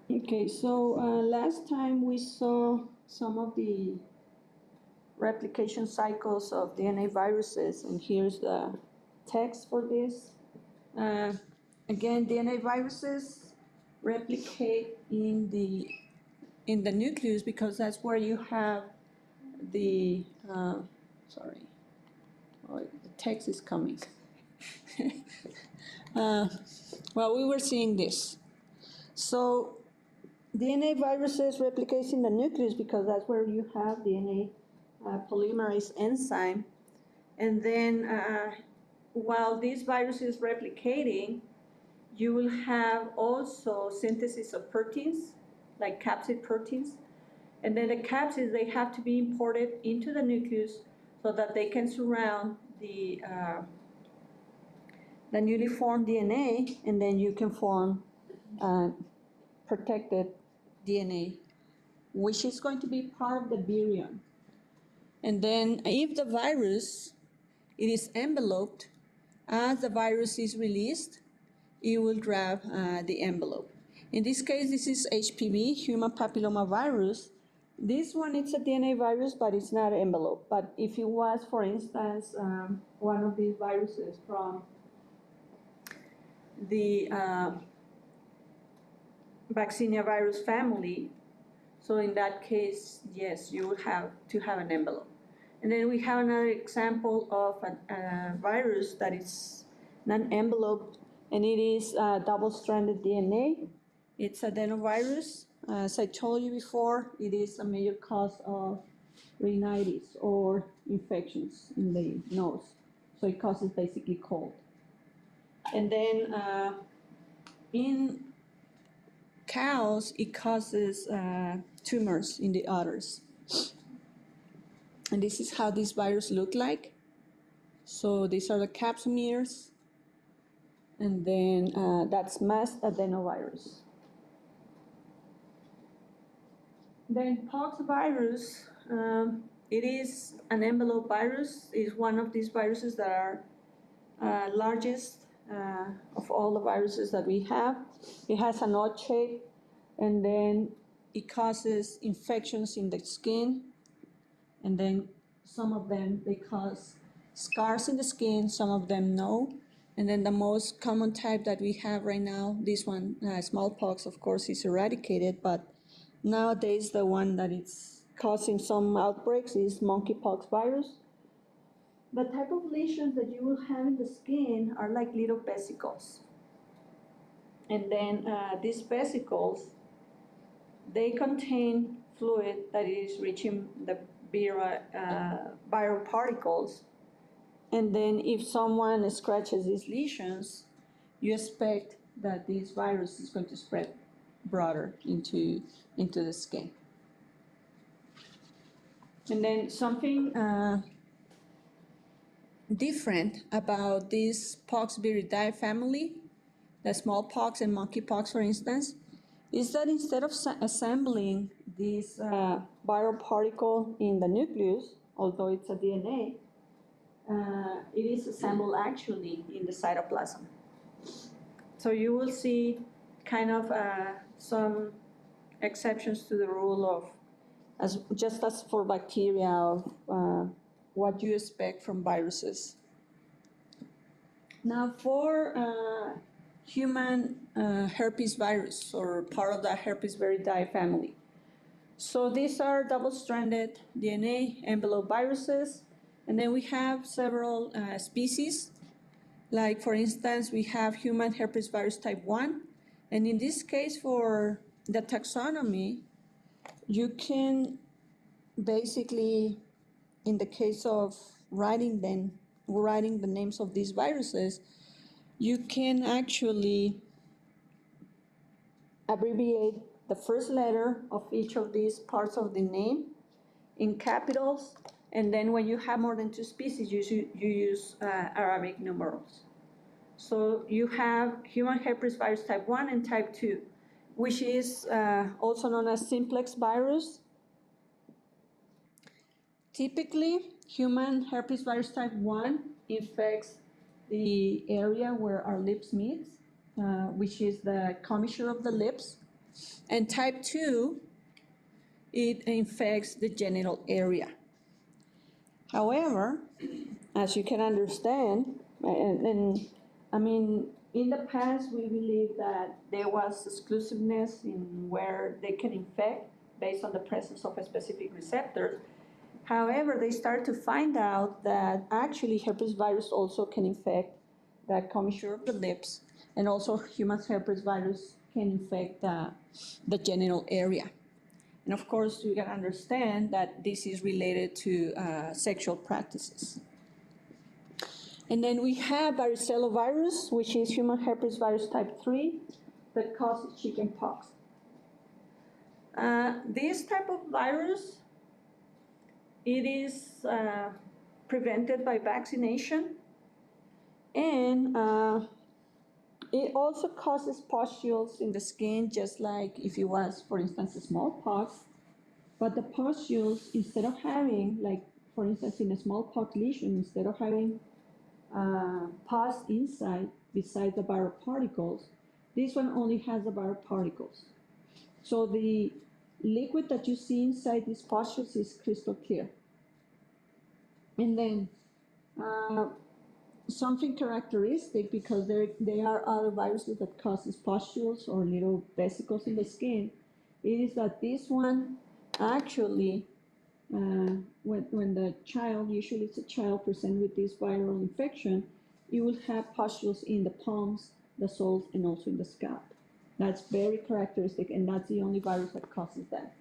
Okay, so last time we saw some of the replication cycles of DNA viruses, and here's the text for this. Uh, Again, DNA viruses replicate in the nucleus because that's where you have the sorry, oh, the text is coming. Well, we were seeing this. So DNA viruses replicate in the nucleus because that's where you have DNA polymerase enzyme. And then while this virus is replicating, you will have also synthesis of proteins, like capsid proteins. And then the capsids, they have to be imported into the nucleus so that they can surround the newly formed DNA, and then you can form protected DNA, which is going to be part of the virion. And then if the virus, it is enveloped, as the virus is released, it will grab the envelope. In this case, this is HPV, human papilloma virus. This one, it's a DNA virus, but it's not enveloped. But if it was, for instance, one of these viruses from the vaccinia virus family, so in that case, yes, you would have to have an envelope. And then we have another example of a virus that is non-enveloped, and it is double-stranded DNA. It's adenovirus. As I told you before, it is a major cause of rhinitis or infections in the nose. So it causes basically cold. And then in cows, it causes tumors in the udders. And this is how this virus look like. So these are the capsomeres. And then that's masked adenovirus. Then pox virus, it is an envelope virus. It's one of these viruses that are largest of all the viruses that we have. It has an odd shape, and then it causes infections in the skin, and then some of them, they cause scars in the skin, some of them no. And then the most common type that we have right now, this one, smallpox, of course, is eradicated, but nowadays the one that is causing some outbreaks is monkeypox virus. The type of lesions that you will have in the skin are like little vesicles. And then these vesicles, they contain fluid that is reaching the viral particles. And then if someone scratches these lesions, you expect that this virus is going to spread broader into the skin. And then something different about this poxviridae family, the smallpox and monkeypox, for instance, is that instead of assembling this viral particle in the nucleus, although it's a DNA, it is assembled actually in the cytoplasm. So you will see kind of some exceptions to the rule of, just as for bacteria, of what you expect from viruses. Now for human herpes virus, or part of the herpes viridae family. So these are double-stranded DNA envelope viruses, and then we have several species. Like for instance, we have human herpes virus type 1, and in this case for the taxonomy, you can basically, in the case of writing the names of these viruses, you can actually abbreviate the first letter of each of these parts of the name in capitals, and then when you have more than 2 species, you use Arabic numerals. So you have human herpes virus type 1 and type 2, which is also known as simplex virus. Typically, human herpes virus type 1 infects the area where our lips meet, which is the commissure of the lips. And type 2, it infects the genital area. However, as you can understand, and I mean, in the past, we believed that there was exclusiveness in where they can infect based on the presence of a specific receptor. However, they started to find out that actually herpes virus also can infect the commissure of the lips, and also human herpes virus can infect the genital area. And of course, you can understand that this is related to sexual practices. And then we have varicella-virus, which is human herpes virus type 3, that causes chickenpox. This type of virus, it is prevented by vaccination, and it also causes pustules in the skin, just like if it was, for instance, a smallpox. But the pustules, instead of having, like, for instance, in a smallpox lesion, instead of having pus inside, besides the viral particles, this one only has the viral particles. So the liquid that you see inside these pustules is crystal clear. And then something characteristic, because there are other viruses that causes pustules or little vesicles in the skin, it is that this one actually, when the child, usually it's a child, present with this viral infection, it will have pustules in the palms, the soles, and also in the scalp. That's very characteristic, and that's the only virus that causes that.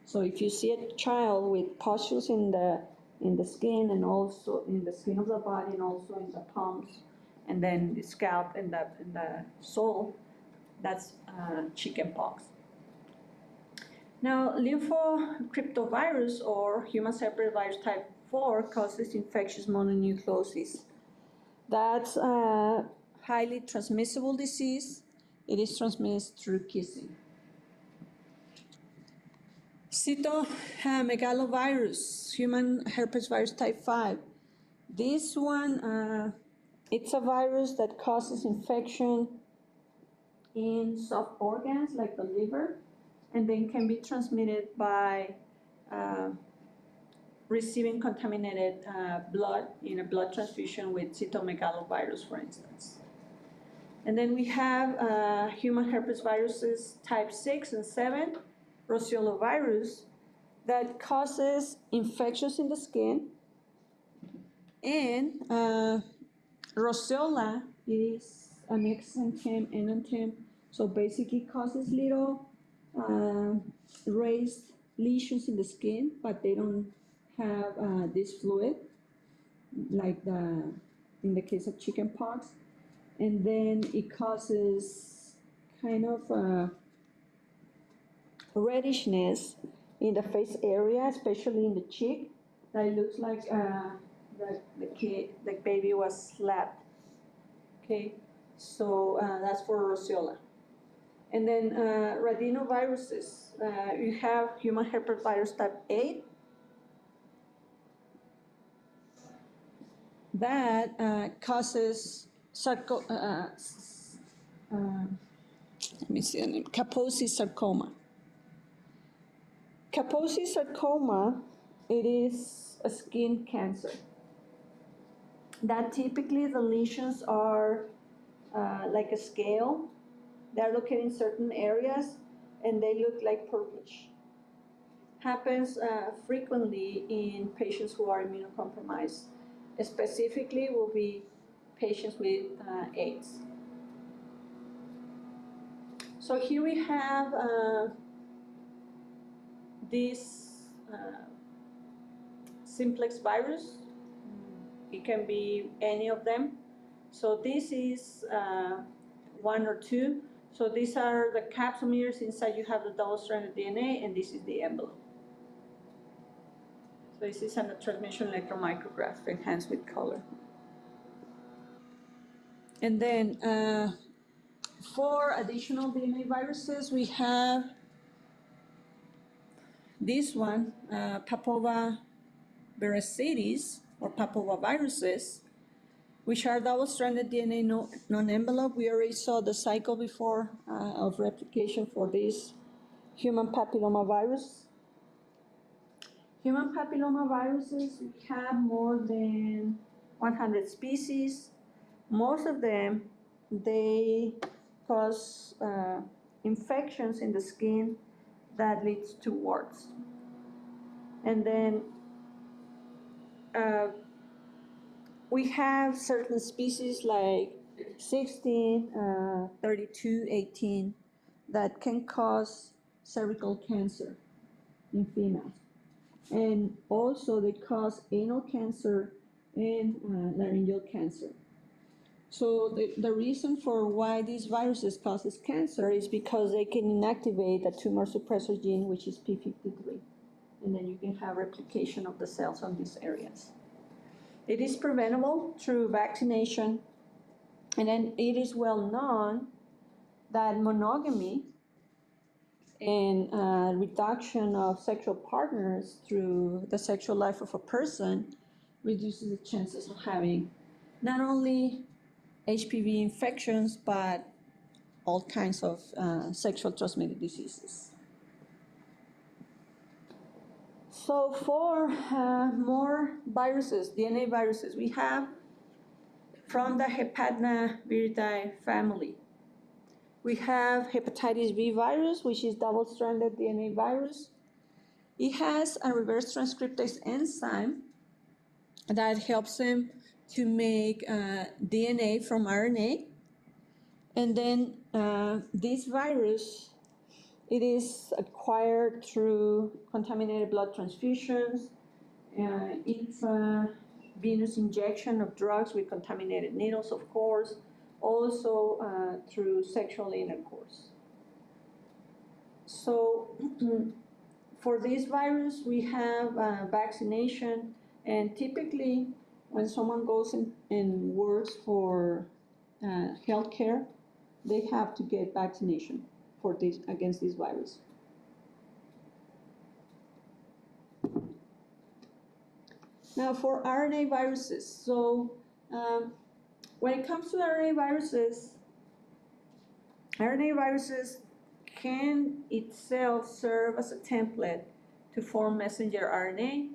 So if you see a child with pustules in the skin, and also in the skin of the body, and also in the palms, and then the scalp and the sole, that's chickenpox. Now, lymphocryptovirus, or human herpes virus type 4, causes infectious mononucleosis. That's a highly transmissible disease. It is transmitted through kissing. Cytomegalovirus, human herpes virus type 5. This one, it's a virus that causes infection in soft organs like the liver, and then can be transmitted by receiving contaminated blood in a blood transfusion with cytomegalovirus, for instance. And then we have human herpes viruses type 6 and 7, roseolavirus, that causes infections in the skin. And roseola is an exanthem, enanthem, so basically causes little raised lesions in the skin, but they don't have this fluid, like in the case of chickenpox. And then it causes kind of reddishness in the face area, especially in the cheek, that it looks like the baby was slapped. Okay, so that's for roseola. And then rhinoviruses, you have human herpes virus type 8. That causes let me see the name, Kaposi sarcoma. Kaposi sarcoma, it is a skin cancer. That typically the lesions are like a scale. They're located in certain areas, and they look like purplish. Happens frequently in patients who are immunocompromised. Specifically will be patients with AIDS. So here we have this simplex virus. It can be any of them. So this is 1 or 2. So these are the capsomeres. Inside you have the double-stranded DNA, and this is the envelope. So this is a transmission electron micrograph enhanced with color. And then 4 additional DNA viruses, we have this one, Papova viracidis, or papovaviruses. which are double-stranded DNA non-envelope. We already saw the cycle before of replication for this human papillomavirus. Human papillomaviruses, we have more than 100 species. Most of them, they cause infections in the skin that leads to warts. And then we have certain species like 16, 32, 18 that can cause cervical cancer in females. And also they cause anal cancer and laryngeal cancer. So the reason for why these viruses causes cancer is because they can inactivate a tumor suppressor gene, which is p53. And then you can have replication of the cells on these areas. It is preventable through vaccination, and then it is well known that monogamy and reduction of sexual partners through the sexual life of a person reduces the chances of having not only HPV infections, but all kinds of sexual transmitted diseases. So for more viruses, DNA viruses, we have from the Hepatna-Viridae family. We have hepatitis B virus, which is double-stranded DNA virus. It has a reverse transcriptase enzyme that helps them to make DNA from RNA. And then this virus, it is acquired through contaminated blood transfusions, intravenous injection of drugs with contaminated needles, of course, also through sexual intercourse. So for this virus, we have vaccination, and typically when someone goes and works for healthcare, they have to get vaccination for this, against this virus. Now for RNA viruses, so when it comes to RNA viruses can itself serve as a template to form messenger RNA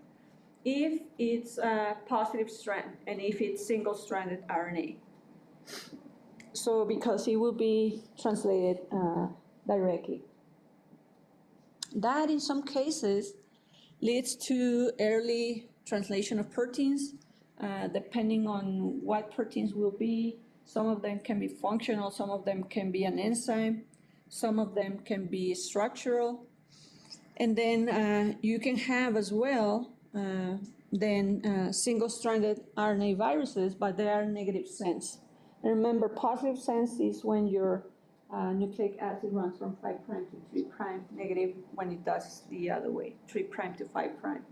if it's a positive strand and if it's single-stranded RNA. So because it will be translated directly. That in some cases leads to early translation of proteins, depending on what proteins will be. Some of them can be functional, some of them can be an enzyme, some of them can be structural. And then you can have as well single-stranded RNA viruses, but they are negative sense. And remember, positive sense is when your nucleic acid runs from 5' to 3', negative when it does the other way, 3' to 5'.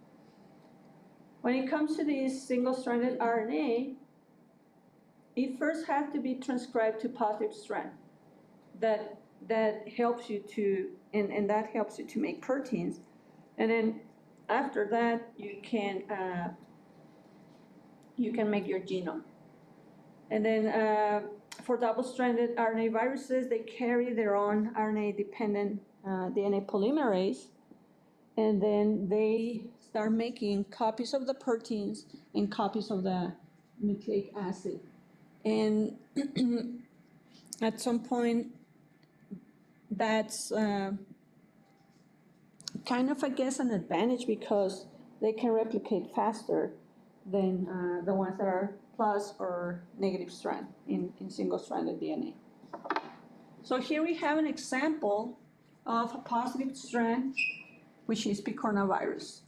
When it comes to this single-stranded RNA, it first has to be transcribed to positive strand. That helps you to, and that helps you to make proteins. And then after that, you can make your genome. And then for double-stranded RNA viruses, they carry their own RNA-dependent DNA polymerase, and then they start making copies of the proteins and copies of the nucleic acid. And at some point, that's kind of, I guess, an advantage because they can replicate faster than the ones that are plus or negative strand in single-stranded DNA. So here we have an example of a positive strand, which is picornavirus.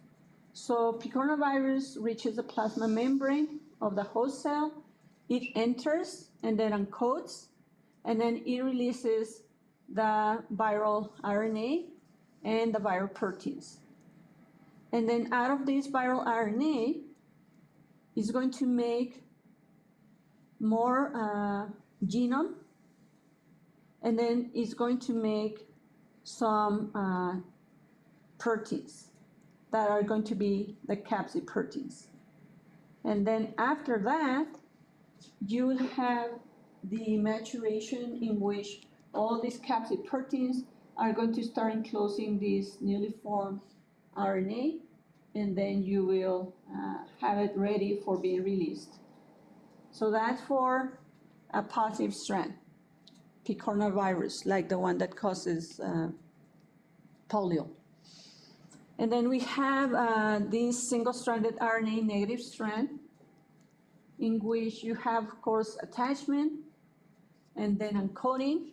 So picornavirus reaches the plasma membrane of the host cell. It enters and then uncoats, and then it releases the viral RNA and the viral proteins. And then out of this viral RNA, it's going to make more genome, and then it's going to make some proteins that are going to be the capsid proteins. And then after that, you will have the maturation in which all these capsid proteins are going to start enclosing this newly formed RNA, and then you will have it ready for being released. So that's for a positive strand, picornavirus, like the one that causes polio. And then we have this single-stranded RNA negative strand, in which you have, of course, attachment and then uncoating.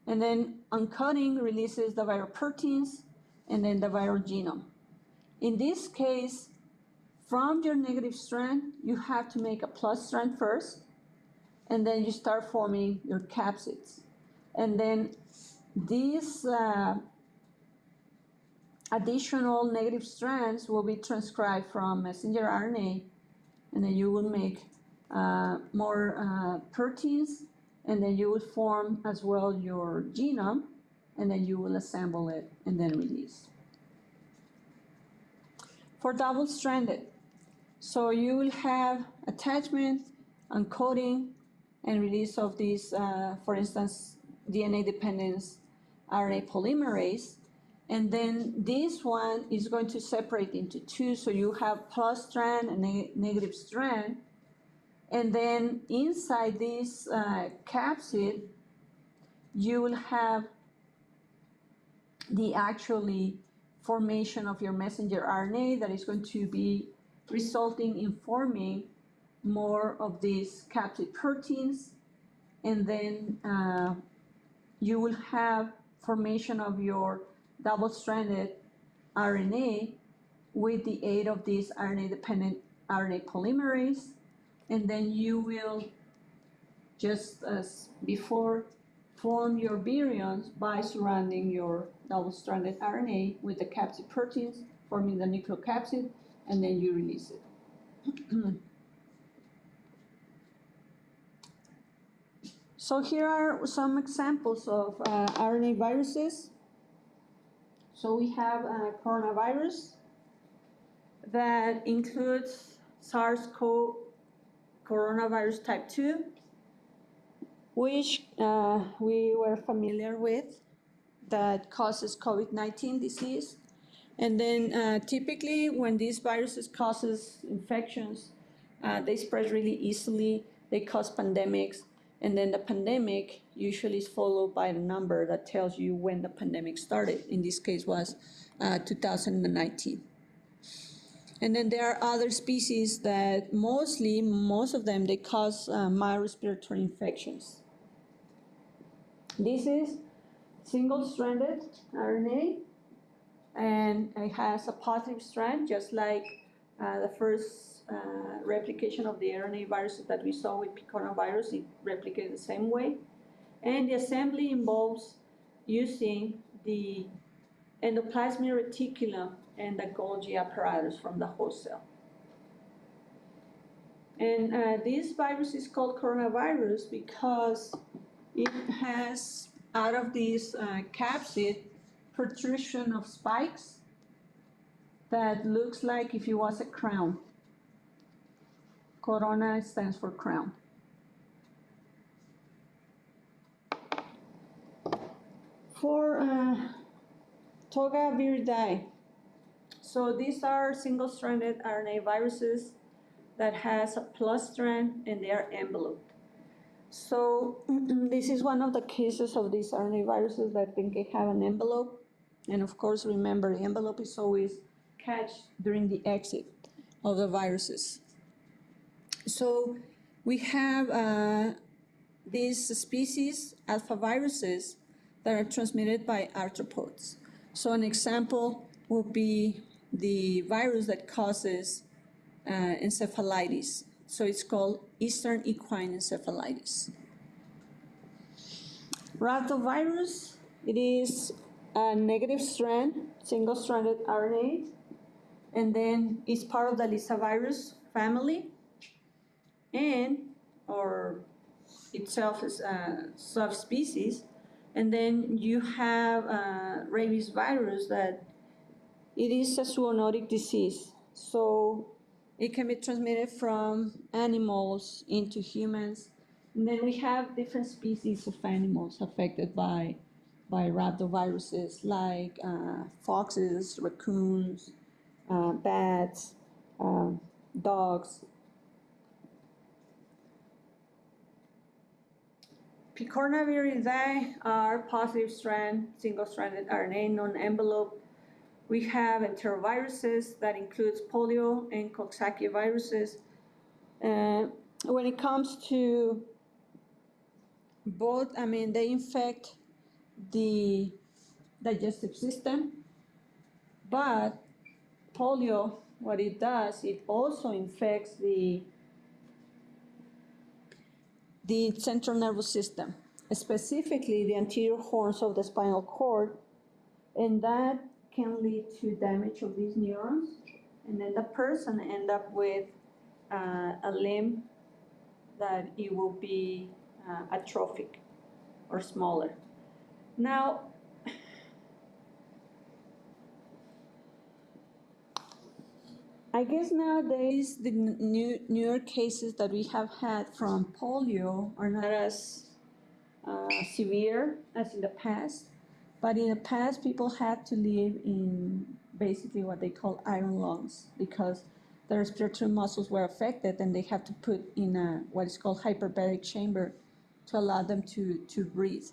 And then uncoating releases the viral proteins and then the viral genome. In this case, from your negative strand, you have to make a plus strand first, and then you start forming your capsids. And then these additional negative strands will be transcribed from messenger RNA, and then you will make more proteins, and then you will form as well your genome, and then you will assemble it and then release. For double-stranded, so you will have attachment, uncoating, and release of these, for instance, DNA-dependent RNA polymerase. And then this one is going to separate into two, so you have plus strand and negative strand. And then inside this capsid, you will have the actually formation of your messenger RNA that is going to be resulting in forming more of these capsid proteins. And then you will have formation of your double-stranded RNA with the aid of this RNA-dependent RNA polymerase. And then you will, just as before, form your virions by surrounding your double-stranded RNA with the capsid proteins, forming the nucleocapsid, and then you release it. So here are some examples of RNA viruses. So we have coronavirus that includes SARS-CoV coronavirus type 2, which we were familiar with, that causes COVID-19 disease. And then typically when these viruses causes infections, they spread really easily, they cause pandemics, and then the pandemic usually is followed by a number that tells you when the pandemic started. In this case was 2019. And then there are other species that most of them, they cause mild respiratory infections. This is single-stranded RNA, and it has a positive strand, just like the first replication of the RNA viruses that we saw with picornavirus. It replicated the same way. And the assembly involves using the endoplasmic reticulum and the Golgi apparatus from the host cell. And this virus is called coronavirus because it has, out of this capsid, protrusion of spikes that looks like if it was a crown. Corona stands for crown. For Toga viridae, so these are single-stranded RNA viruses that has a plus strand and they are enveloped. So this is one of the cases of these RNA viruses that think they have an envelope. And of course, remember, the envelope is always catched during the exit of the viruses. So we have these species, alpha viruses, that are transmitted by arthropods. So an example would be the virus that causes encephalitis. So it's called Eastern equine encephalitis. Rhabdovirus, it is a negative strand, single-stranded RNA, and then it's part of the lyssavirus family, or itself is a subspecies. And then you have rabies virus that it is a zoonotic disease. So It can be transmitted from animals into humans. And then we have different species of animals affected by rhabdoviruses, like foxes, raccoons, bats, dogs. Picornaviridae are positive strand, single-stranded RNA non-envelope. We have enteroviruses that includes polio and Coxsackie viruses. When it comes to both, they infect the digestive system, but polio, what it does, it also infects the central nervous system, specifically the anterior horns of the spinal cord, and that can lead to damage of these neurons, and then the person end up with a limb that it will be atrophic or smaller. Now, I guess nowadays the newer cases that we have had from polio are not as severe as in the past, but in the past people had to live in basically what they call iron lungs because their respiratory muscles were affected and they had to put in a what is called hyperbaric chamber to allow them to breathe.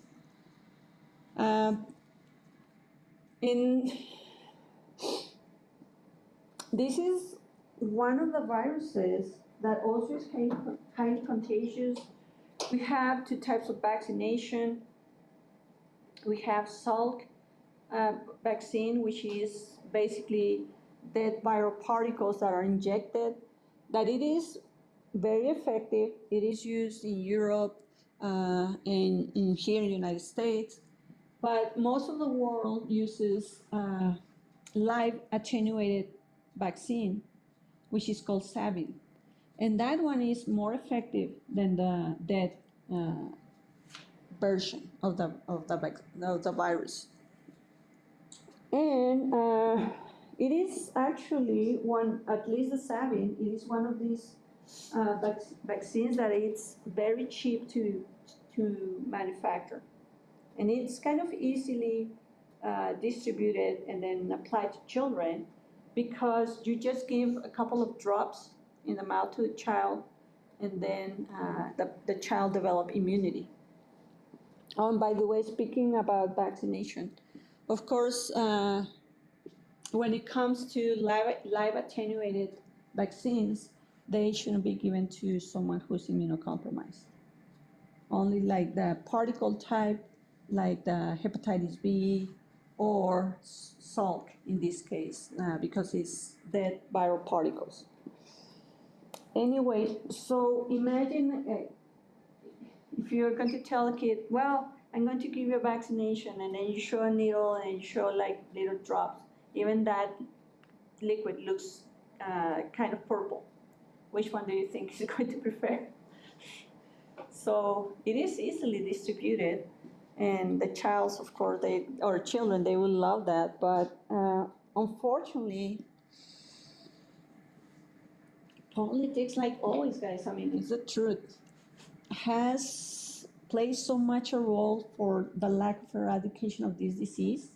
In This is one of the viruses that also is highly contagious. We have two types of vaccination. We have Salk vaccine, which is basically dead viral particles that are injected, that it is very effective. It is used in Europe and here in the United States, but most of the world uses live attenuated vaccine, which is called Savin. And that one is more effective than the dead version of the virus. And it is actually one, at least the Savin, it is one of these vaccines that it's very cheap to manufacture. And it's kind of easily distributed and then applied to children because you just give a couple of drops in the mouth to the child and then the child develop immunity. Oh, and by the way, speaking about vaccination, of course, when it comes to live attenuated vaccines, they shouldn't be given to someone who's immunocompromised. Only like the particle type, like the hepatitis B or Salk in this case, because it's dead viral particles. Anyway, so imagine if you're going to tell a kid, well, I'm going to give you a vaccination, and then you show a needle and you show like little drops. Even that liquid looks kind of purple. Which one do you think is going to prefer? So it is easily distributed, and the childs, of course, children, they will love that. But unfortunately, politics, like always, guys, it's the truth, has played so much a role for the lack of eradication of this disease.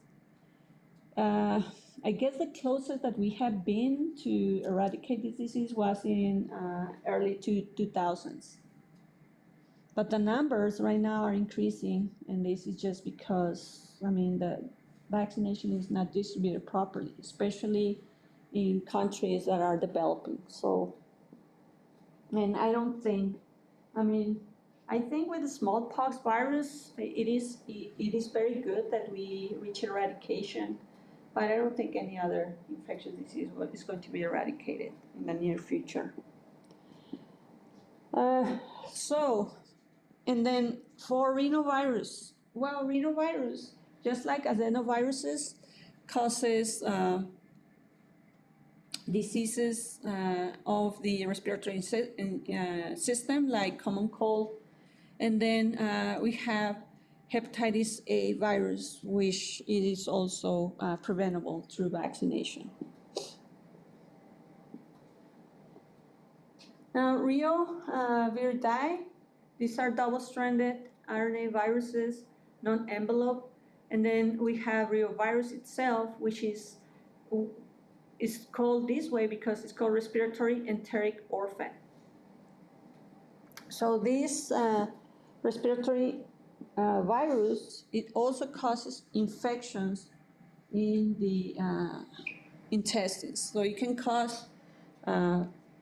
I guess the closest that we have been to eradicate this disease was in early 2000s. But the numbers right now are increasing, and this is just because, the vaccination is not distributed properly, especially in countries that are developing. So, and I don't think, I think with the smallpox virus, it is very good that we reach eradication, but I don't think any other infectious disease is going to be eradicated in the near future. And then for rhinovirus, well, rhinovirus, just like adenoviruses, causes diseases of the respiratory system, like common cold. And then we have hepatitis A virus, which it is also preventable through vaccination. Now, Viroids, these are double-stranded RNA viruses, non-envelope, and then we have reovirus itself, which is called this way because it's called respiratory enteric orphan. So this respiratory virus, it also causes infections in the intestines. So it can cause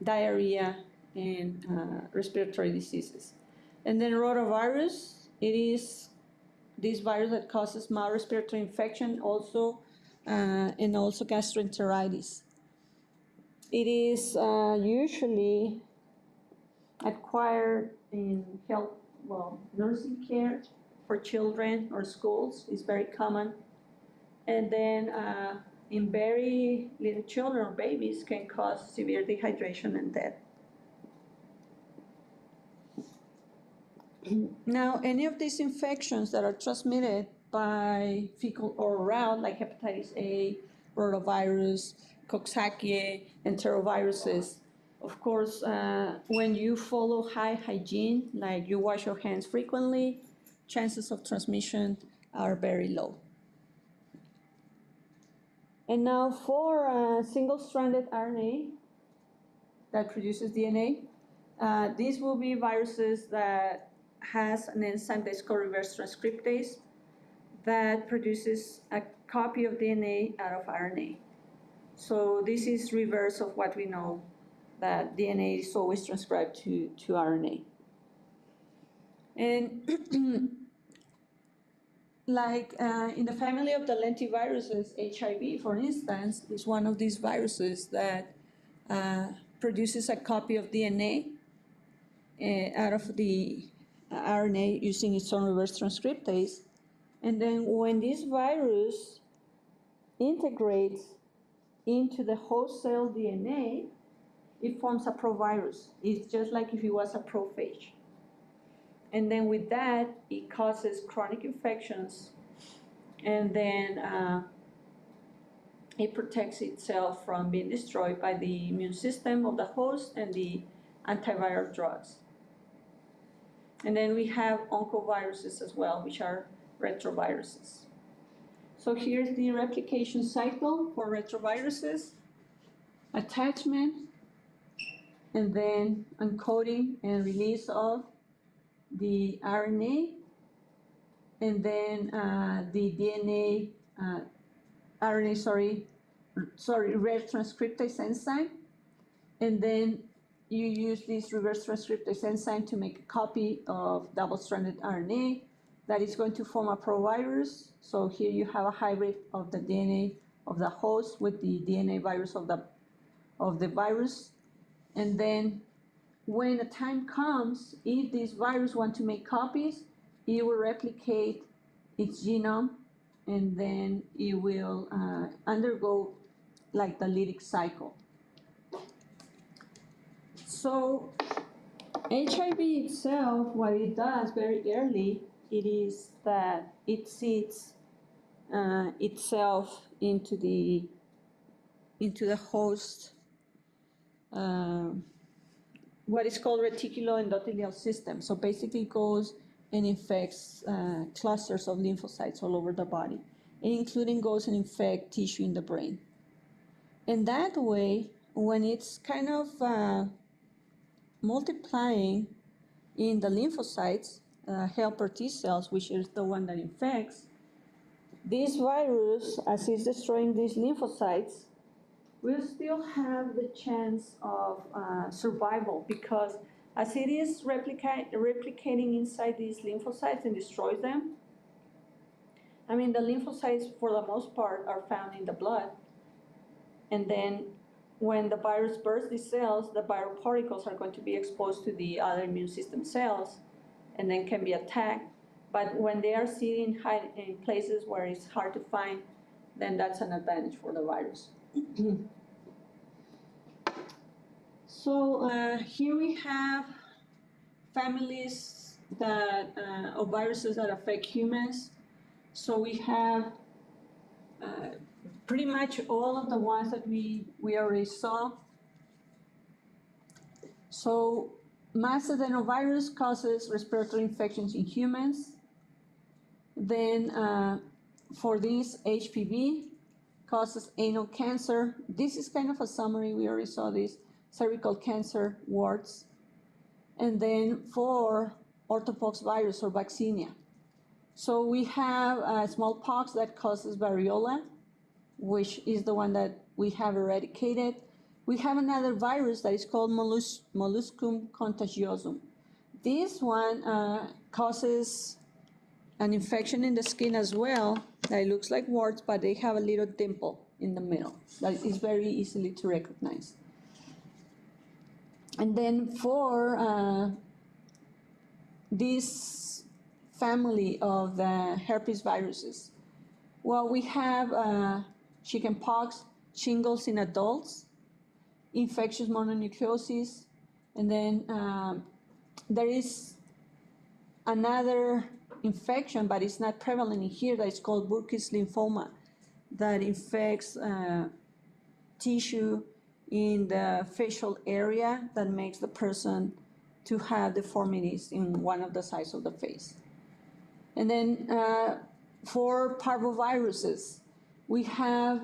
diarrhea and respiratory diseases. And then rotavirus, it is this virus that causes mild respiratory infection also, and also gastroenteritis. It is usually acquired in nursing care for children or schools is very common. And then in very little children or babies can cause severe dehydration and death. Now, any of these infections that are transmitted by fecal oral route, like hepatitis A, rotavirus, Coxsackie, enteroviruses, of course, when you follow high hygiene, like you wash your hands frequently, chances of transmission are very low. And now for single-stranded RNA that produces DNA, these will be viruses that has an enzyme that's called reverse transcriptase that produces a copy of DNA out of RNA. So this is reverse of what we know, that DNA is always transcribed to RNA. And like in the family of the lentiviruses, HIV, for instance, is one of these viruses that produces a copy of DNA out of the RNA using its own reverse transcriptase. And then when this virus integrates into the host cell DNA, it forms a provirus. It's just like if it was a prophage. And then with that, it causes chronic infections, and then it protects itself from being destroyed by the immune system of the host and the antiviral drugs. And then we have oncoviruses as well, which are retroviruses. So here's the replication cycle for retroviruses: attachment, and then encoding and release of the RNA, and then the DNA, reverse transcriptase enzyme, and then you use this reverse transcriptase enzyme to make a copy of double-stranded RNA that is going to form a provirus. So here you have a hybrid of the DNA of the host with the DNA virus of the virus. And then when the time comes, if this virus wants to make copies, it will replicate its genome, and then it will undergo like the lytic cycle. So HIV itself, what it does very early, it is that it seeds itself into the host, what is called reticuloendothelial system. So basically it goes and infects clusters of lymphocytes all over the body, and including goes and infect tissue in the brain. And that way, when it's kind of multiplying in the lymphocytes, helper T cells, which is the one that infects, this virus, as it's destroying these lymphocytes, will still have the chance of survival, because as it is replicating inside these lymphocytes and destroys them, I mean, the lymphocytes, for the most part, are found in the blood. And then when the virus bursts these cells, the viral particles are going to be exposed to the other immune system cells and then can be attacked. But when they are sitting in places where it's hard to find, then that's an advantage for the virus. So here we have families that, of viruses that affect humans. So we have pretty much all of the ones that we already saw. So mass adenovirus causes respiratory infections in humans. Then for this, HPV causes anal cancer. This is kind of a summary. We already saw this. Cervical cancer, warts. And then for orthopox virus or vaccinia. So we have smallpox that causes variola, which is the one that we have eradicated. We have another virus that is called molluscum contagiosum. This one causes an infection in the skin as well that looks like warts, but they have a little dimple in the middle that is very easily to recognize. And then for this family of the herpes viruses, well, we have chickenpox, shingles in adults, infectious mononucleosis, and then there is another infection, but it's not prevalent in here, that is called Burkitt's lymphoma, that infects tissue in the facial area that makes the person to have deformities in one of the sides of the face. And then for parvoviruses, we have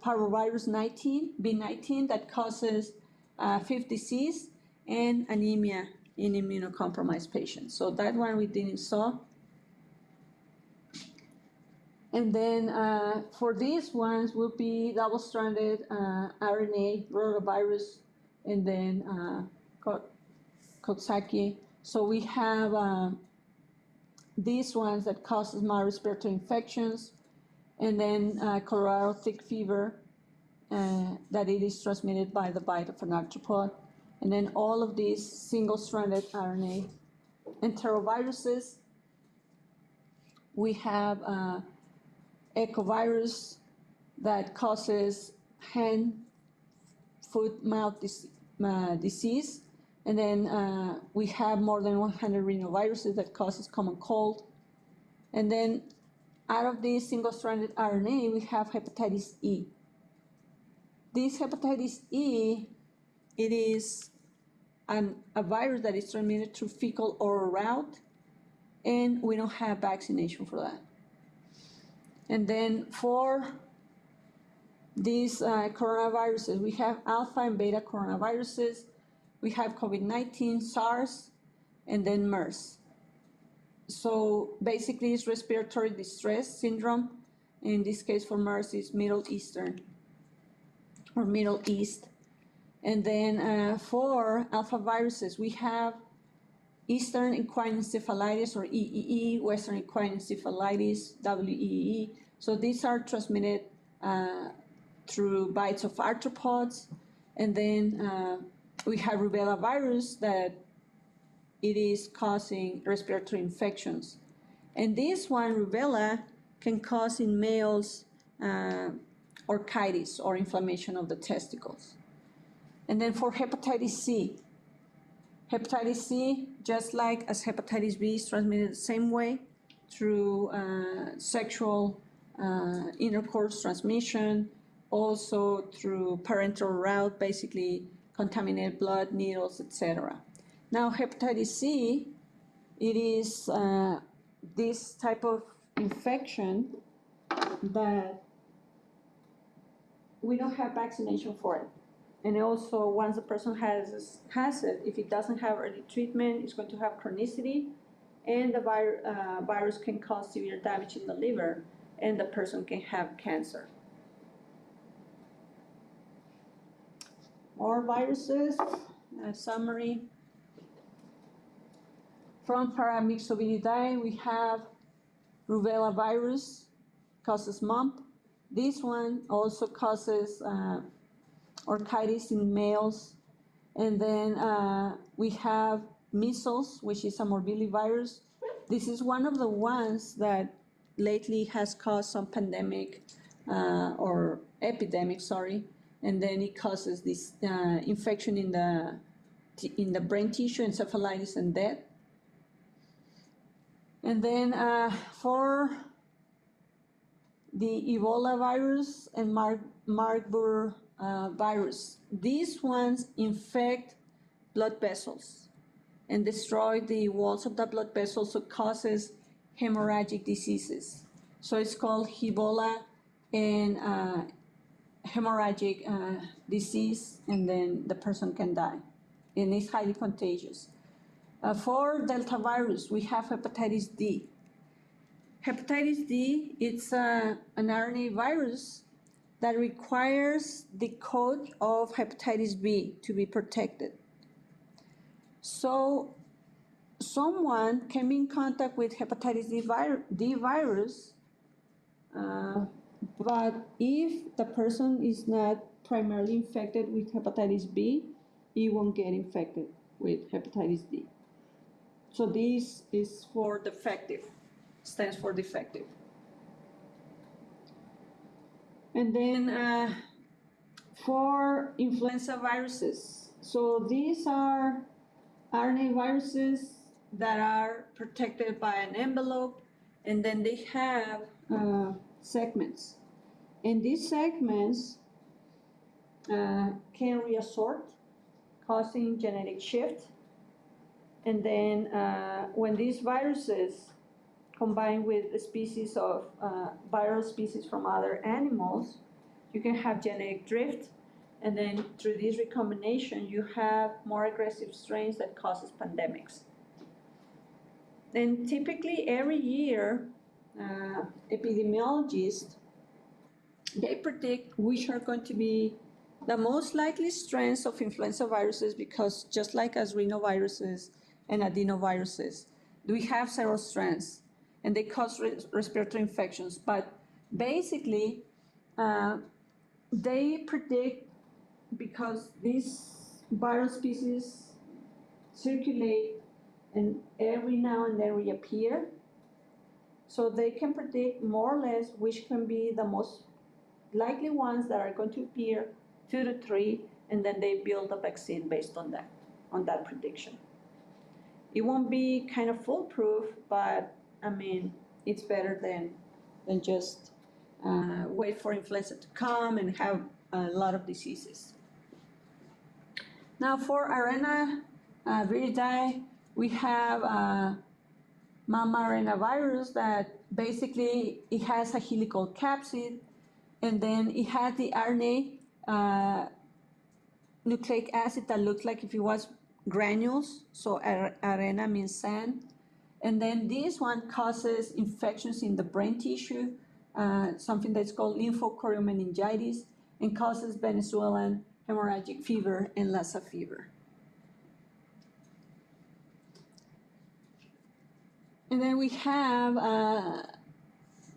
parvovirus 19, B19, that causes Fifth disease and anemia in immunocompromised patients. So that one we didn't saw. And then for these ones will be double-stranded RNA, rotavirus, and then Coxsackie. So we have these ones that causes mild respiratory infections, and then Colorado tick fever, that it is transmitted by the bite of an arthropod. And then all of these single-stranded RNA. Enteroviruses, we have echovirus that causes hand, foot, mouth disease. And then we have more than 100 rhinoviruses that causes common cold. And then out of these single-stranded RNA, we have hepatitis E. This hepatitis E, it is a virus that is transmitted through fecal oral route, and we don't have vaccination for that. And then for these coronaviruses, we have alpha and beta coronaviruses, we have COVID-19, SARS, and then MERS. So basically it's respiratory distress syndrome. In this case for MERS is Middle Eastern or Middle East. And then for alpha viruses, we have Eastern equine encephalitis or EEE, Western equine encephalitis, WEE. So these are transmitted through bites of arthropods. And then we have rubella virus that it is causing respiratory infections. And this one, rubella, can cause in males orchitis or inflammation of the testicles. And then for hepatitis C, just like as hepatitis B, is transmitted the same way through sexual intercourse transmission, also through parenteral route, basically contaminated blood, needles, etc. Now, hepatitis C, it is this type of infection that we don't have vaccination for it. And also, once the person has it, if it doesn't have early treatment, it's going to have chronicity, and the virus can cause severe damage in the liver, and the person can have cancer. More viruses, summary. From Paramyxoviridae, we have rubella virus, causes mump. This one also causes orchitis in males. And then we have measles, which is a morbillivirus. This is one of the ones that lately has caused some pandemic or epidemic, sorry. And then it causes this infection in the brain tissue, encephalitis, and death. And then for the Ebola virus and Marburg virus, these ones infect blood vessels and destroy the walls of the blood vessels, so causes hemorrhagic diseases. So it's called Ebola and hemorrhagic disease, and then the person can die. And it's highly contagious. For Delta virus, we have hepatitis D. Hepatitis D, it's an RNA virus that requires the code of hepatitis B to be protected. So someone came in contact with hepatitis D virus, but if the person is not primarily infected with hepatitis B, he won't get infected with hepatitis D. So this is for defective, stands for defective. And then for influenza viruses, so these are RNA viruses that are protected by an envelope, and then they have segments. And these segments can reassort, causing genetic shift. And then when these viruses combine with a species of viral species from other animals, you can have genetic drift. And then through this recombination, you have more aggressive strains that causes pandemics. Then typically every year, epidemiologists, they predict which are going to be the most likely strains of influenza viruses, because just like as rhinoviruses and adenoviruses, we have several strains and they cause respiratory infections. But basically, they predict, because these viral species circulate and every now and then reappear, so they can predict more or less which can be the most likely ones that are going to appear, 2 to 3, and then they build a vaccine based on that prediction. It won't be kind of foolproof, but I mean, it's better than just wait for influenza to come and have a lot of diseases. Now for Arena viridae, we have mama arenavirus that basically it has a helical capsid, and then it has the RNA nucleic acid that looks like if it was granules, so arena means sand. And then this one causes infections in the brain tissue, something that's called lymphochoriomeningitis, and causes Venezuelan hemorrhagic fever and Lassa fever. And then we have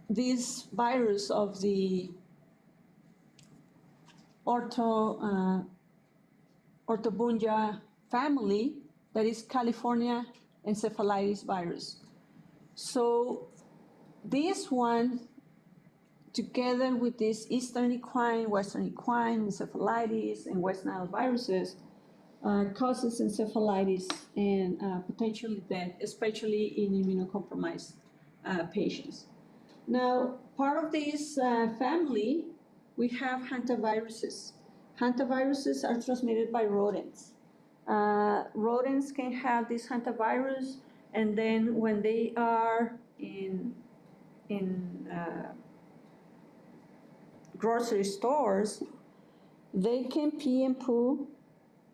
this virus of the Orthobungia family, that is California encephalitis virus. So this one, together with this Eastern equine, Western equine, encephalitis, and West Nile viruses, causes encephalitis and potentially death, especially in immunocompromised patients. Now, part of this family, we have hantaviruses. Hantaviruses are transmitted by rodents. Rodents can have this hantavirus, and then when they are in grocery stores, they can pee and poo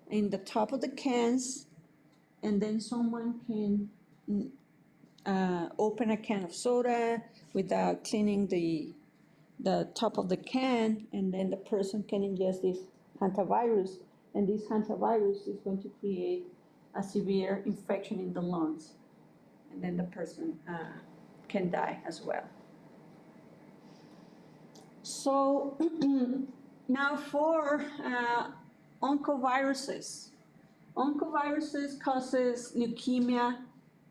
in the top of the cans, and then someone can open a can of soda without cleaning the top of the can, and then the person can ingest this hantavirus, and this hantavirus is going to create a severe infection in the lungs, and then the person can die as well. So now for oncoviruses. Oncoviruses causes leukemia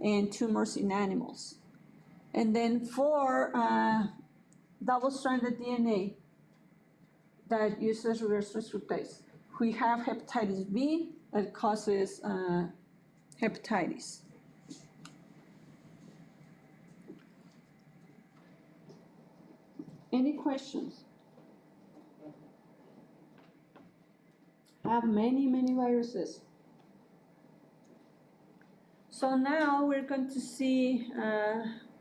and tumors in animals. And then for double-stranded DNA that uses reverse transcriptase, we have hepatitis B that causes hepatitis. Any questions? I have many viruses. So now we're going to see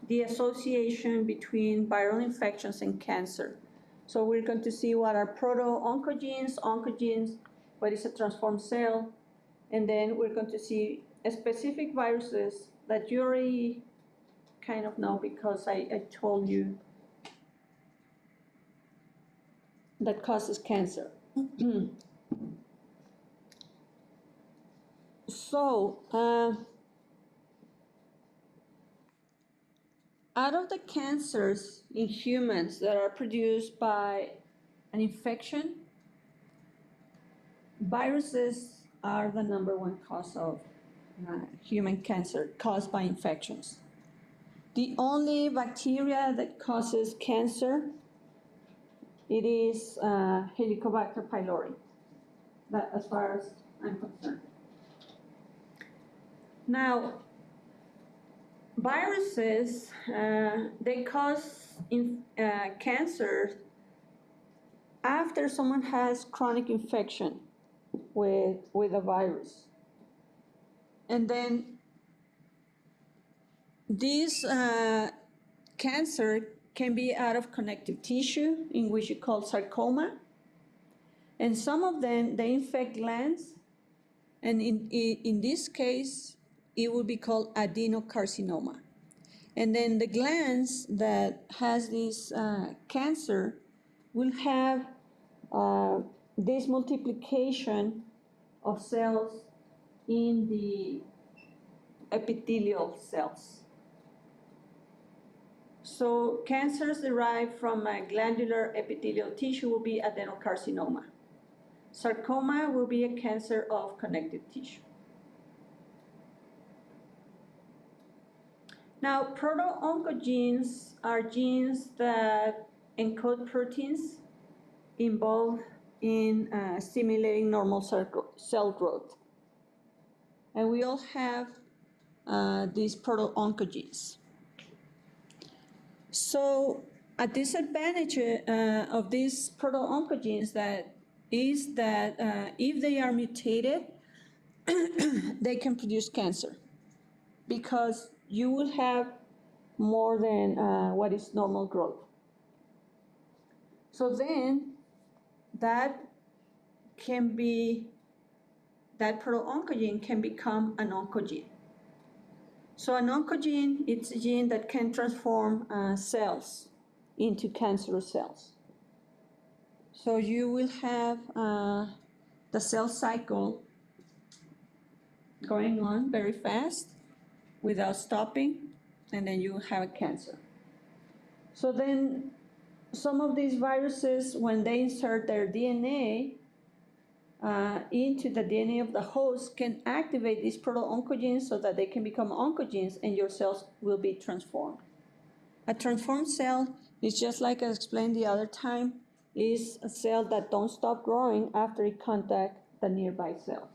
the association between viral infections and cancer. So we're going to see what are oncogenes, what is a transformed cell, and then we're going to see specific viruses that you already kind of know because I told you that causes cancer. So, out of the cancers in humans that are produced by an infection, viruses are the #1 cause of human cancer caused by infections. The only bacteria that causes cancer, it is Helicobacter pylori, that, as far as I'm concerned. Now, viruses, they cause cancer after someone has chronic infection with a virus. And then this cancer can be out of connective tissue, in which you call sarcoma. And some of them, they infect glands. And in this case, it would be called adenocarcinoma. And then the glands that has this cancer will have this multiplication of cells in the epithelial cells. So cancers derived from a glandular epithelial tissue will be adenocarcinoma. Sarcoma will be a cancer of connective tissue. Now, proto-oncogenes are genes that encode proteins involved in stimulating normal cell growth. And we all have these proto-oncogenes. So a disadvantage of these proto-oncogenes is that if they are mutated, they can produce cancer because you will have more than what is normal growth. So then that proto-oncogene can become an oncogene. So an oncogene, it's a gene that can transform cells into cancerous cells. So you will have the cell cycle going on very fast without stopping, and then you have a cancer. So then some of these viruses, when they insert their DNA into the DNA of the host, can activate these proto-oncogenes so that they can become oncogenes and your cells will be transformed. A transformed cell is just like I explained the other time, is a cell that don't stop growing after it contact the nearby cells.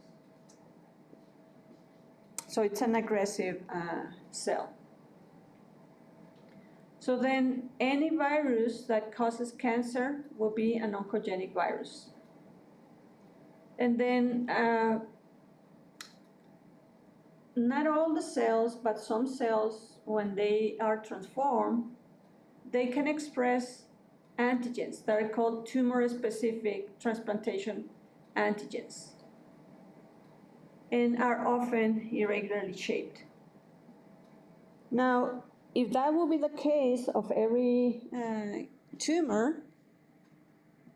So it's an aggressive cell. So then any virus that causes cancer will be an oncogenic virus. And then not all the cells, but some cells, when they are transformed, they can express antigens that are called tumor-specific transplantation antigens and are often irregularly shaped. Now, if that will be the case of every tumor,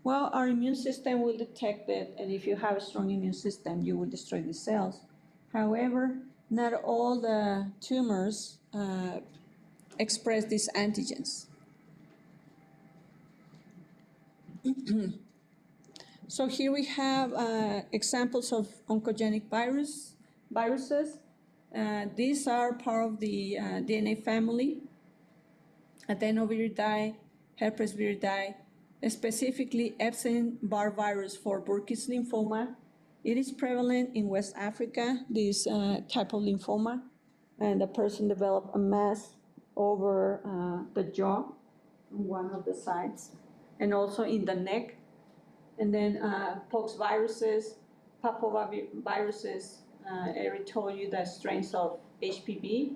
well, our immune system will detect it, and if you have a strong immune system, you will destroy the cells. However, not all the tumors express these antigens. So here we have examples of oncogenic viruses. These are part of the DNA family: adenoviridae, herpes viridae, specifically Epstein-Barr virus for Burkitt's lymphoma. It is prevalent in West Africa, this type of lymphoma, and the person developed a mass over the jaw on one of the sides, and also in the neck. And then pox viruses, papoviruses, I already told you the strains of HPV.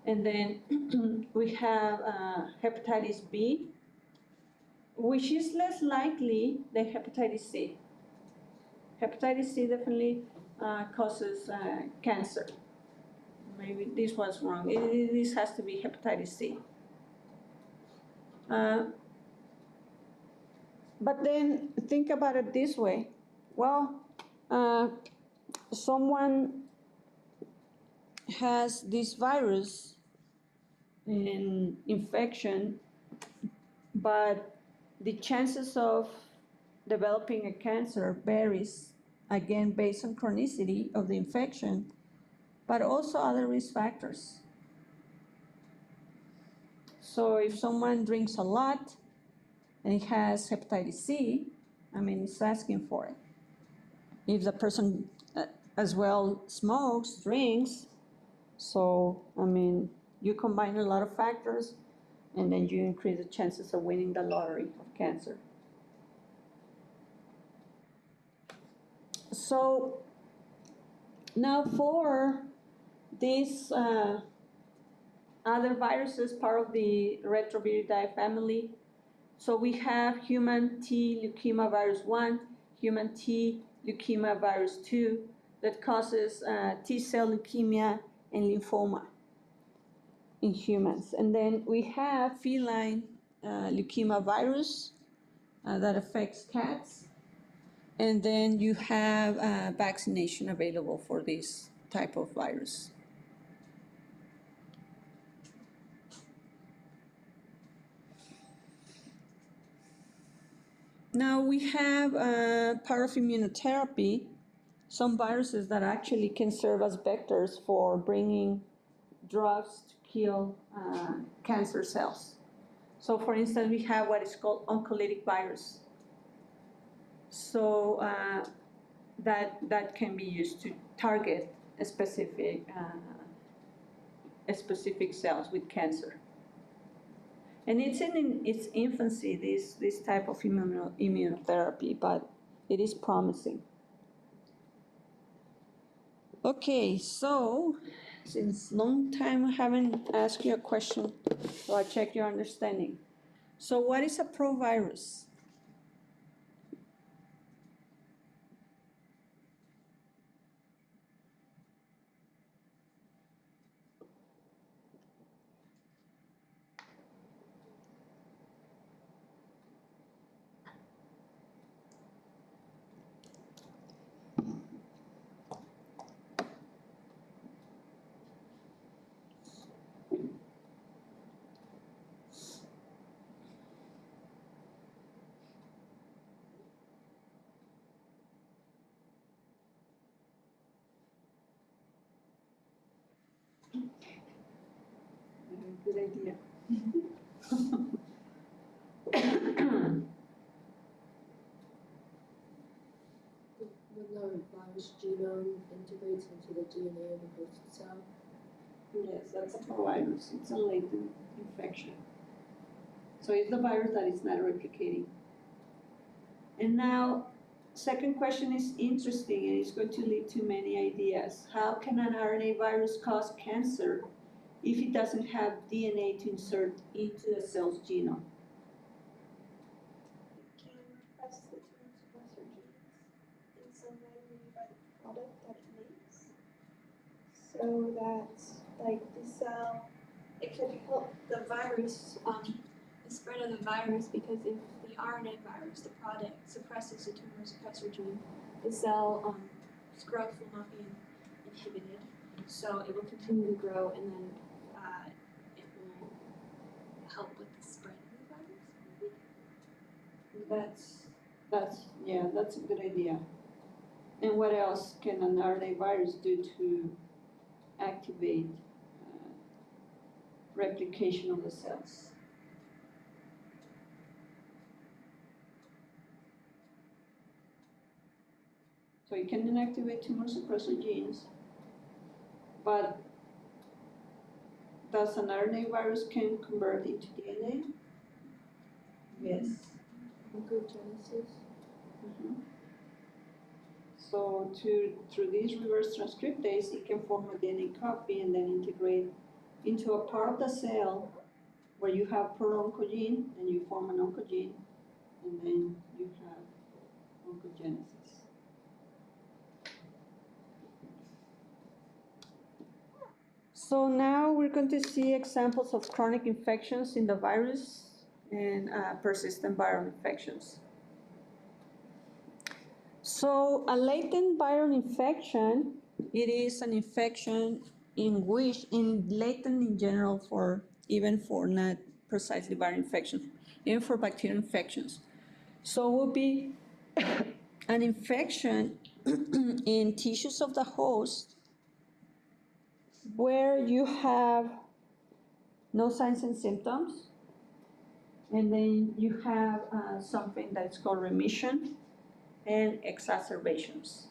And then we have hepatitis B, which is less likely than hepatitis C. Hepatitis C definitely causes cancer. Maybe this was wrong. This has to be hepatitis C. But then think about it this way. Well, someone has this virus and infection, but the chances of developing a cancer varies, again, based on chronicity of the infection, but also other risk factors. So if someone drinks a lot and it has hepatitis C, I mean, it's asking for it. If the person as well smokes, drinks, so, I mean, you combine a lot of factors and then you increase the chances of winning the lottery of cancer. So now for these other viruses, part of the Retroviridae family, so we have human T leukemia virus 1, human T leukemia virus 2 that causes T-cell leukemia and lymphoma in humans. And then we have feline leukemia virus that affects cats. And then you have vaccination available for this type of virus. Now we have part of immunotherapy, some viruses that actually can serve as vectors for bringing drugs to kill cancer cells. So for instance, we have what is called oncolytic virus. So that can be used to target a specific cells with cancer. And it's in its infancy, this type of immunotherapy, but it is promising. Okay, so since long time I haven't asked you a question, so I check your understanding. So what is a provirus? Good idea. When the virus genome integrates into the DNA of the host cell. Yes, that's a provirus. It's a latent infection. So it's the virus that is not replicating. And now, second question is interesting and it's going to lead to many ideas. How can an RNA virus cause cancer if it doesn't have DNA to insert into the cell's genome? It can repress the tumor suppressor genes in some way by the product that it makes. So that, like, the cell, it could help the virus, the spread of the virus, because if the RNA virus, the product, suppresses the tumor suppressor gene, the cell's growth will not be inhibited. So it will continue to grow, and then it will help with the spread of the virus. That's a good idea. And what else can an RNA virus do to activate replication of the cells? So it can inactivate tumor suppressor genes, but does an RNA virus can convert into DNA? Yes. Glycogenesis. So through this reverse transcriptase, it can form a DNA copy and then integrate into a part of the cell where you have pro-oncogene, and you form an oncogene, and then you have oncogenesis. So now we're going to see examples of chronic infections in the virus and persistent viral infections. So a latent viral infection, it is an infection in which, latent in general even for not precisely viral infections, even for bacterial infections. So it would be an infection in tissues of the host where you have no signs and symptoms, and then you have something that's called remission and exacerbations.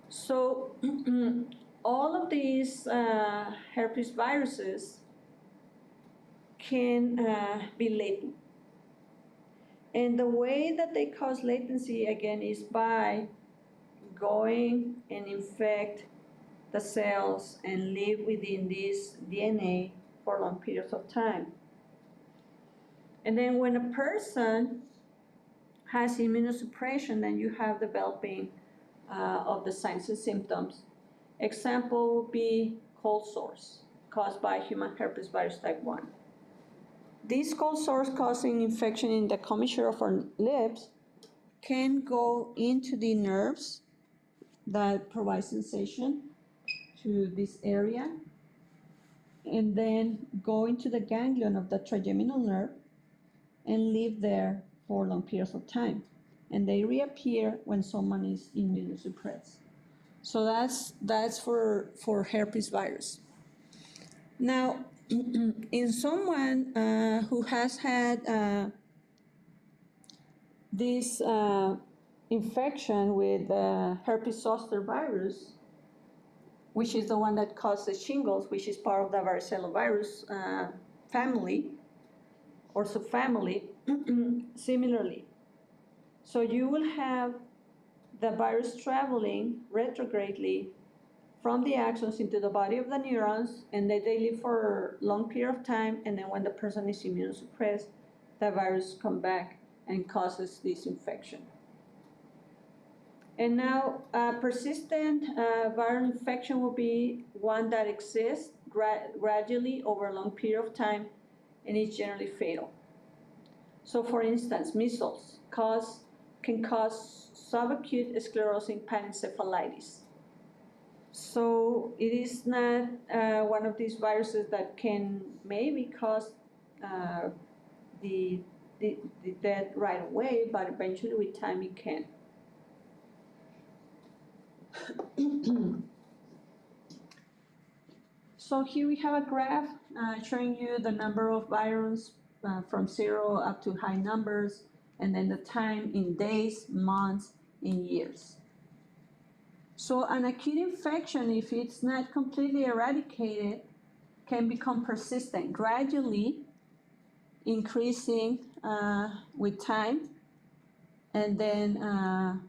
So all of these herpes viruses can be latent. And the way that they cause latency, again, is by going and infect the cells and live within this DNA for long periods of time. And then when a person has immunosuppression, then you have developing of the signs and symptoms. Example would be cold sores caused by human herpes virus type 1. These cold sores causing infection in the commissure of our lips can go into the nerves that provide sensation to this area, and then go into the ganglion of the trigeminal nerve and live there for long periods of time. And they reappear when someone is immunosuppressed. So that's for herpes virus. Now, in someone who has had this infection with herpes zoster virus, which is the one that causes shingles, which is part of the varicella-virus family or subfamily, similarly. So you will have the virus traveling retrogradely from the axons into the body of the neurons, and they live for a long period of time, and then when the person is immunosuppressed, the virus comes back and causes this infection. And now, persistent viral infection will be one that exists gradually over a long period of time, and is generally fatal. So for instance, measles can cause subacute sclerosing panencephalitis. So it is not one of these viruses that can maybe cause the death right away, but eventually with time it can. So here we have a graph showing you the number of virions from 0 up to high numbers, and then the time in days, months, and years. So an acute infection, if it's not completely eradicated, can become persistent, gradually increasing with time, and then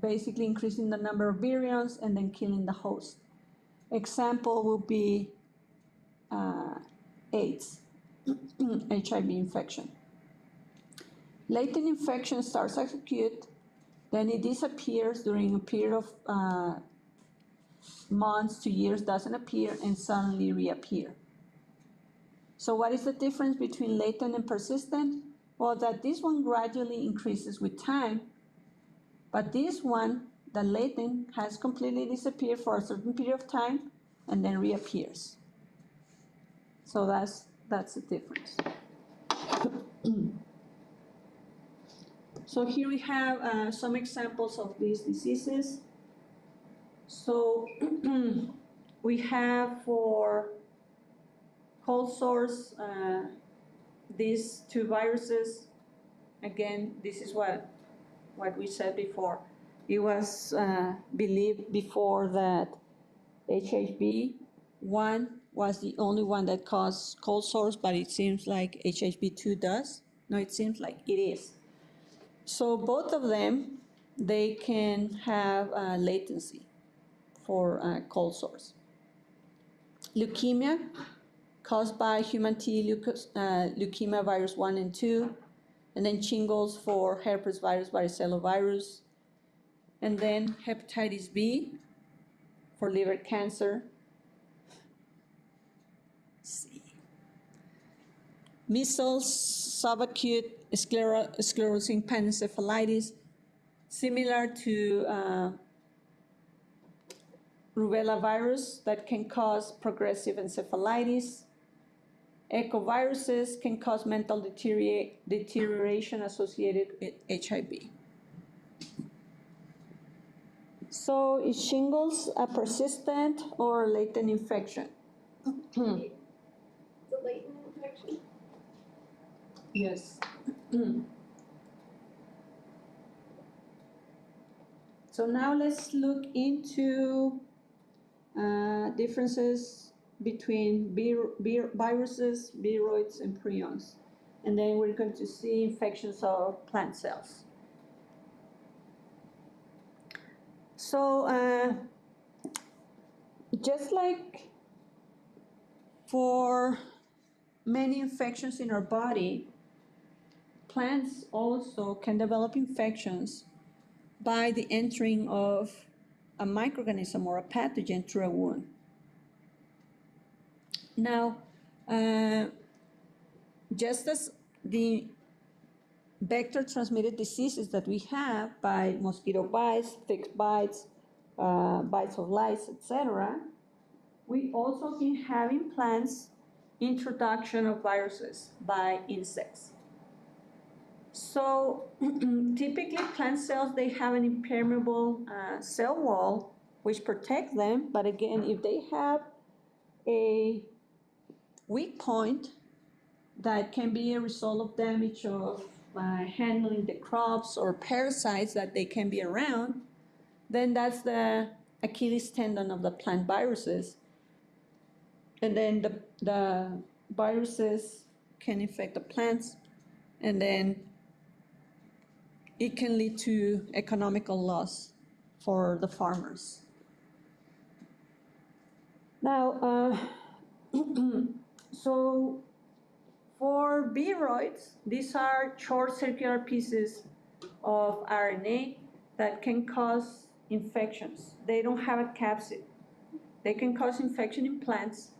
basically increasing the number of virions and then killing the host. Example would be AIDS, HIV infection. Latent infection starts as acute, then it disappears during a period of months to years, doesn't appear, and suddenly reappear. So what is the difference between latent and persistent? Well, that this one gradually increases with time, but this one, the latent, has completely disappeared for a certain period of time and then reappears. So that's the difference. So here we have some examples of these diseases. So we have for cold sores these two viruses. Again, this is what we said before. It was believed before that HHV1 was the only one that caused cold sores, but it seems like HHV2 does. No, it seems like it is. So both of them they can have latency for cold sores. Leukemia, caused by human T leukemia virus 1 and 2, and then shingles for herpes virus, varicella virus, and then hepatitis B for liver cancer. C. Measles, subacute sclerosing panencephalitis, similar to rubella virus that can cause progressive encephalitis. Echoviruses can cause mental deterioration associated with HIV. So is shingles a persistent or latent infection? The latent infection. Yes. So now let's look into differences between viruses, viroids, and prions. And then we're going to see infections of plant cells. So just like for many infections in our body, plants also can develop infections by the entering of a microorganism or a pathogen through a wound. Now, just as the vector-transmitted diseases that we have by mosquito bites, tick bites, bites of lice, etc., we also can have in plants introduction of viruses by insects. So typically plant cells, they have an impermeable cell wall which protects them, but again, if they have a weak point that can be a result of damage of handling the crops or parasites that they can be around, then that's the Achilles tendon of the plant viruses. And then the viruses can infect the plants, and then it can lead to economical loss for the farmers. Now, so for viroids, these are short circular pieces of RNA that can cause infections. They don't have a capsid. They can cause infection in plants.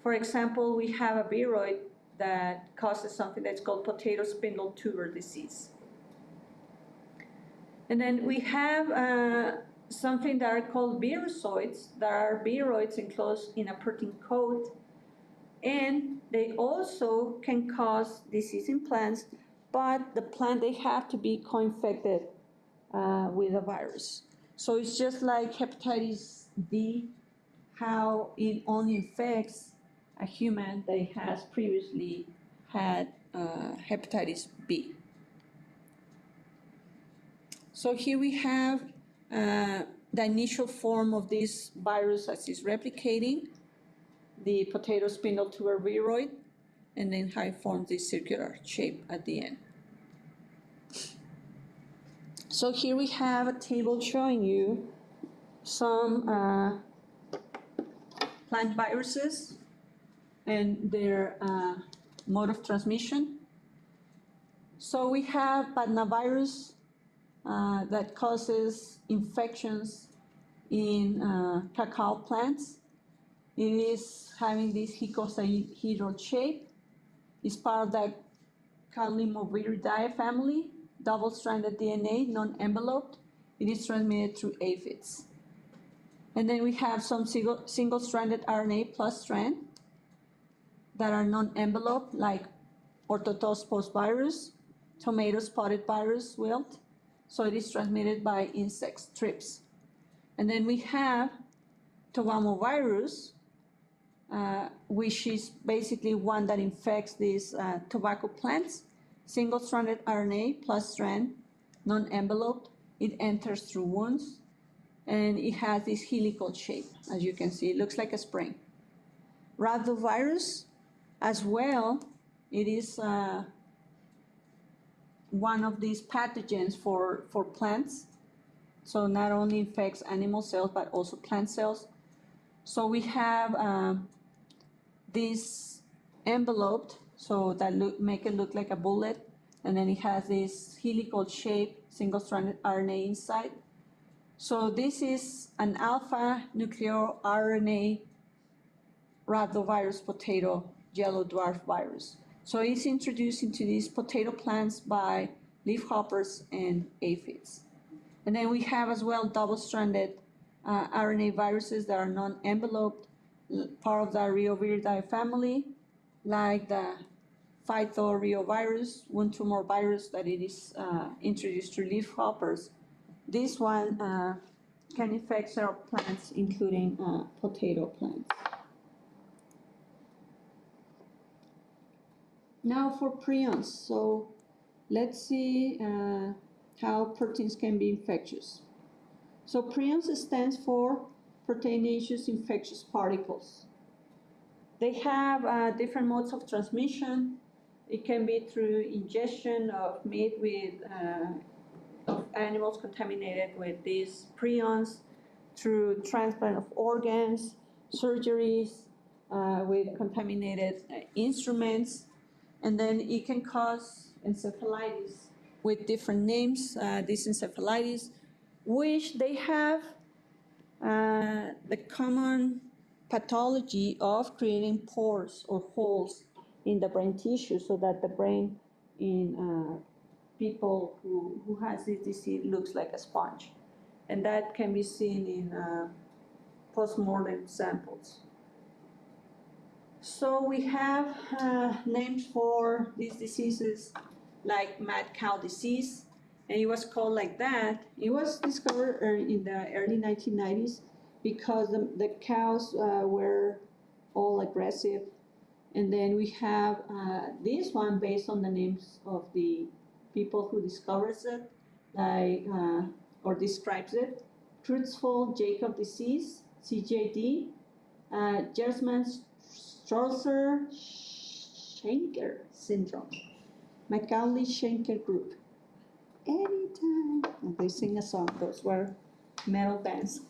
For example, we have a viroid that causes something that's called potato spindle tuber disease. And then we have something that are called virusoids, that are viroids enclosed in a protein coat, and they also can cause disease in plants, but the plant, they have to be co-infected with a virus. So it's just like hepatitis B, how it only infects a human that has previously had hepatitis B. So here we have the initial form of this virus as it's replicating, the potato spindle tuber viroid, and then how it forms this circular shape at the end. So here we have a table showing you some plant viruses and their mode of transmission. So we have Padnavirus that causes infections in cacao plants. It is having this icosahedral shape. It's part of the Callimoviridae family, double-stranded DNA, non-enveloped. It is transmitted through aphids. And then we have some single-stranded RNA plus strand that are non-enveloped, like Orthotospos virus, tomato spotted virus, wilt. So it is transmitted by insects, thrips. And then we have Tobamovirus, which is basically one that infects these tobacco plants. Single-stranded RNA plus strand, non-enveloped. It enters through wounds, and it has this helical shape, as you can see. It looks like a spring. Rhabdovirus, as well, it is one of these pathogens for plants. So not only infects animal cells, but also plant cells. So we have this enveloped, so that make it look like a bullet, and then it has this helical shape, single-stranded RNA inside. So this is an alpha nuclear RNA rhabdovirus potato yellow dwarf virus. So it's introduced into these potato plants by leafhoppers and aphids. And then we have as well double-stranded RNA viruses that are non-enveloped, part of the Viroids family, like the phytoriovirus, wound tumor virus that it is introduced to leafhoppers. This one can infect several plants, including potato plants. Now for prions. So let's see how proteins can be infectious. So prions stands for proteinaceous infectious particles. They have different modes of transmission. It can be through ingestion of meat with of animals contaminated with these prions, through transplant of organs, surgeries with contaminated instruments, and then it can cause encephalitis with different names, this encephalitis, which they have the common pathology of creating pores or holes in the brain tissue, so that the brain in people who has this disease looks like a sponge. And that can be seen in post-mortem samples. So we have names for these diseases like mad cow disease, and it was called like that. It was discovered in the early 1990s because the cows were all aggressive. And then we have this one based on the names of the people who discovers it, like, or describes it. Creutzfeldt-Jakob disease, CJD, Gerstmann-Strasser-Schenker syndrome, Macaulay-Schenker group. Anytime and they sing a song, those were metal bands.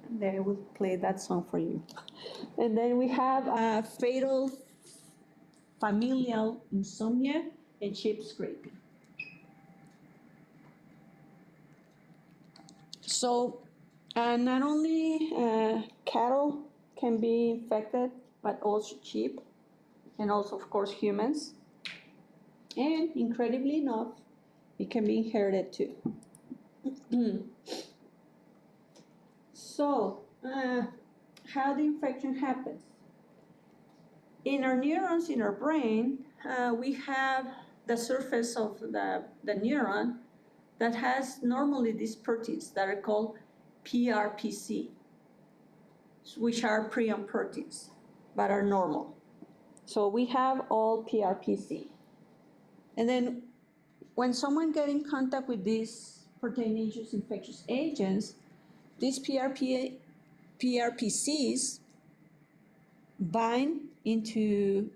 And they will play that song for you. And then we have fatal familial insomnia and chip scraping. So not only cattle can be infected, but also sheep, and also, of course, humans. And incredibly enough, it can be inherited too. So, how the infection happens? In our neurons in our brain, we have the surface of the neuron that has normally these proteins that are called PRPC, which are prion proteins, but are normal. So we have all PRPC. And then when someone gets in contact with these proteinaceous infectious agents, these PRPCs bind into,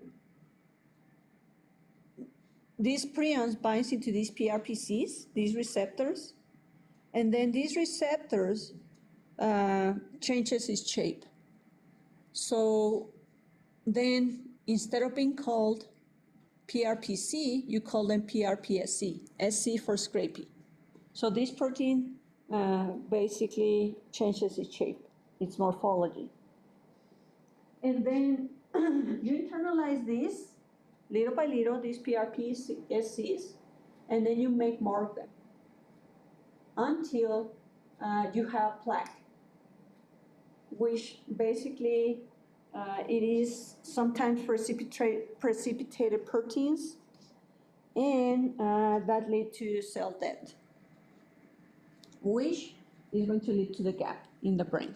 these prions binds into these PRPCs, these receptors, and then these receptors changes its shape. So then instead of being called PRPC, you call them PRPSC, SC for scrapie. So this protein basically changes its shape, its morphology. And then you internalize this little by little, these PRPSCs, and then you make more of them until you have plaque, which basically it is sometimes precipitated proteins, and that lead to cell death, which is going to lead to the gap in the brain.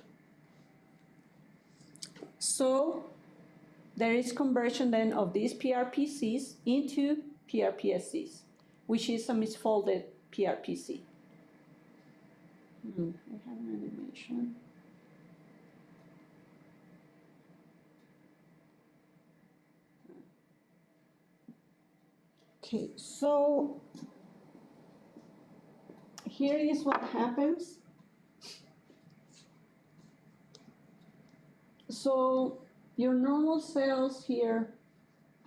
So there is conversion then of these PRPCs into PRPSCs, which is a misfolded PRPC. I have an animation. Okay, so here is what happens. So your normal cells here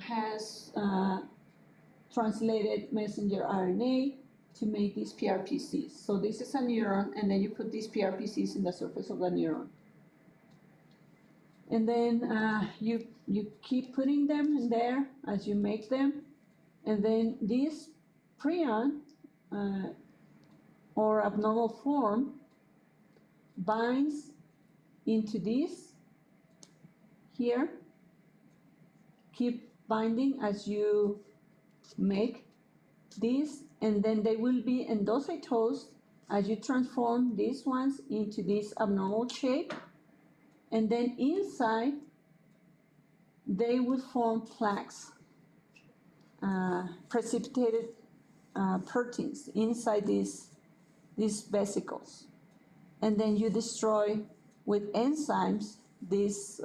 has translated messenger RNA to make these PRPCs. So this is a neuron, and then you put these PRPCs in the surface of the neuron. And then you keep putting them in there as you make them, and then this prion or abnormal form binds into this here. Keep binding as you make this, and then they will be endocytosed as you transform these ones into this abnormal shape, and then inside they will form plaques, precipitated proteins inside these vesicles, and then you destroy with enzymes these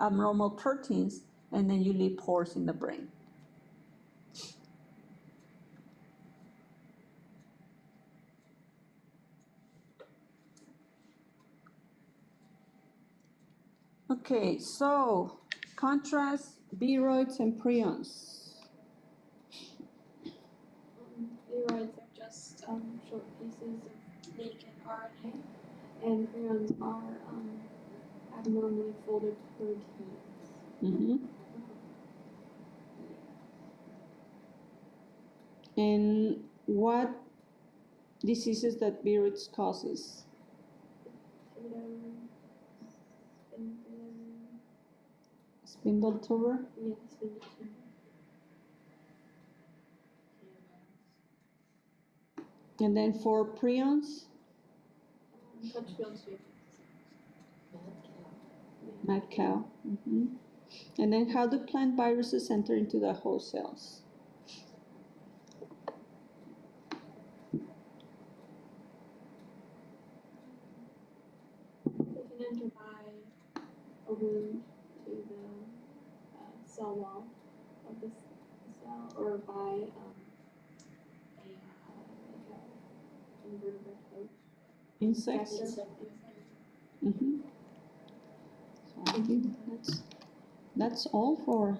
abnormal proteins, and then you leave pores in the brain. Okay, so contrast viroids and prions. Viroids are just short pieces of naked RNA, and prions are abnormally folded proteins. Mm-hmm. And what diseases that viroids causes? Spindle tuber? Yeah, spindle tuber. And then for prions? Mad cow. Mm-hmm. And then how do plant viruses enter into the host cells? They can enter by a wound to the cell wall of the cell, or by invertebrate host. Insects? Mm-hmm. So I think that's all for